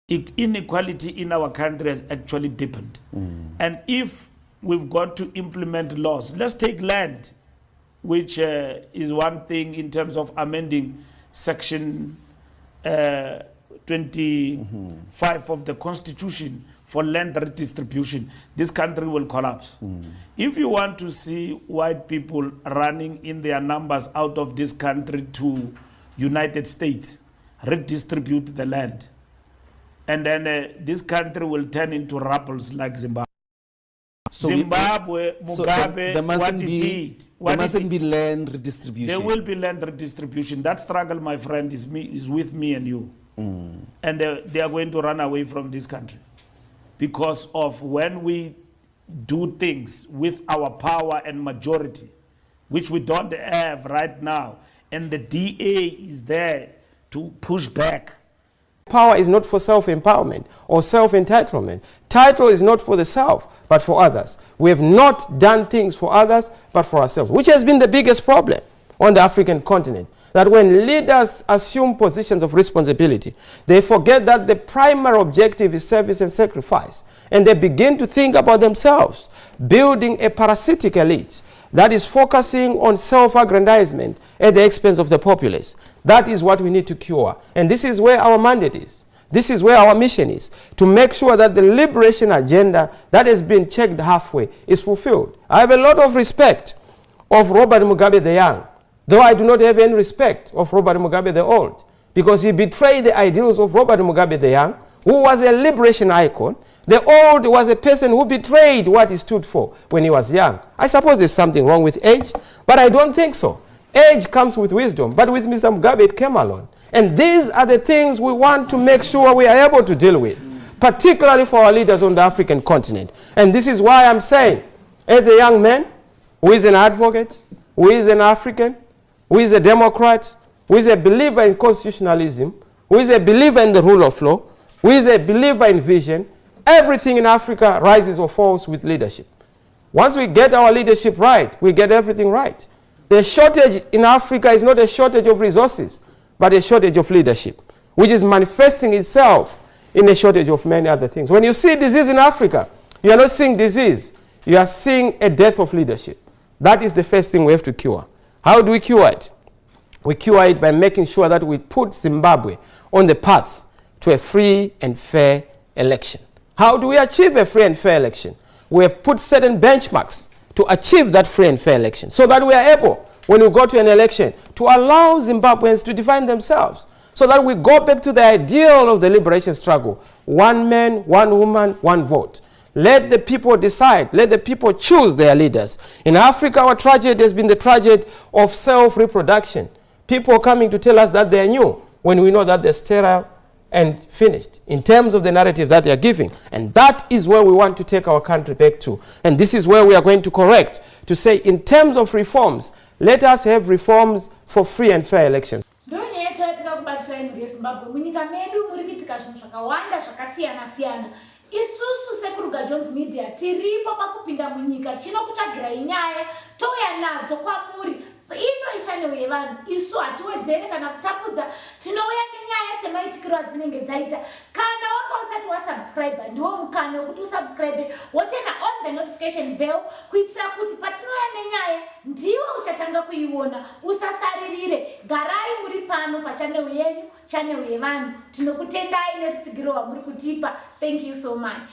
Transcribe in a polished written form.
Inequality in our country has actually deepened. And if we've got to implement laws, let's take land, which is one thing in terms of amending section 25 of the Constitution for land redistribution. This country will collapse. If you want to see white people running in their numbers out of this country to United States, redistribute the land. And then this country will turn into rapples like Zimbabwe. So Zimbabwe, Mugabe, there mustn't be land redistribution. There will be land redistribution. That struggle, my friend, is with me and you. And they are going to run away from this country. Because of when we do things with our power and majority, which we don't have right now, and the DA is there to push back. Power is not for self-empowerment or self-entitlement. Title is not for the self, but for others. We have not done things for others, but for ourselves, which has been the biggest problem on the African continent. That when leaders assume positions of responsibility, they forget that the primary objective is service and sacrifice. And they begin to think about themselves, building a parasitic elite that is focusing on self-aggrandizement at the expense of the populace. That is what we need to cure. And this is where our mandate is. This is where our mission is, to make sure that the liberation agenda that has been checked halfway is fulfilled. I have a lot of respect of Robert Mugabe the Young, though I do not have any respect of Robert Mugabe the Old, because he betrayed the ideals of Robert Mugabe the Young, who was a liberation icon. The Old was a person who betrayed what he stood for when he was young. I suppose there's something wrong with age, but I don't think so. Age comes with wisdom, but with Mr. Mugabe it came along. And these are the things we want to make sure we are able to deal with, particularly for our leaders on the African continent. And this is why I'm saying, as a young man who is an advocate, who is an African, who is a Democrat, who is a believer in constitutionalism, who is a believer in the rule of law, who is a believer in vision, everything in Africa rises or falls with leadership. Once we get our leadership right, we get everything right. The shortage in Africa is not a shortage of resources, but a shortage of leadership, which is manifesting itself in a shortage of many other things. When you see disease in Africa, you are not seeing disease, you are seeing a death of leadership. That is the first thing we have to cure. How do we cure it? We cure it by making sure that we put Zimbabwe on the path to a free and fair election. How do we achieve a free and fair election? We have put certain benchmarks to achieve that free and fair election, so that we are able, when we go to an election, to allow Zimbabweans to define themselves, so that we go back to the ideal of the liberation struggle. One man, one woman, one vote. Let the people decide. Let the people choose their leaders. In Africa, our tragedy has been the tragedy of self-reproduction. People coming to tell us that they are new, when we know that they're sterile and finished in terms of the narrative that they are giving. And that is where we want to take our country back to. And this is where we are going to correct, to say in terms of reforms, let us have reforms for free and fair elections. Isusu Sekuruga Jones Media tiripo pakupinda munyika tinokutsvagira nyaya touya nadzo kwamuri ino channel yevanhu isu hatiwedzere kana kutapudza tinouya nenyaya semaitikiro adzinenge dzaita. Kana wanga usati wasubscribe ndiwo mukana wekuti usubscribe wotena on the notification bell kuitira kuti patinouya nenyaya ndiwo uchatanga kuiona. Usasaririre, garai muri pano pachannel yenyu, channel yevanhu. Tinokutendai nerutsigiro rwamuri kutipa. Thank you so much.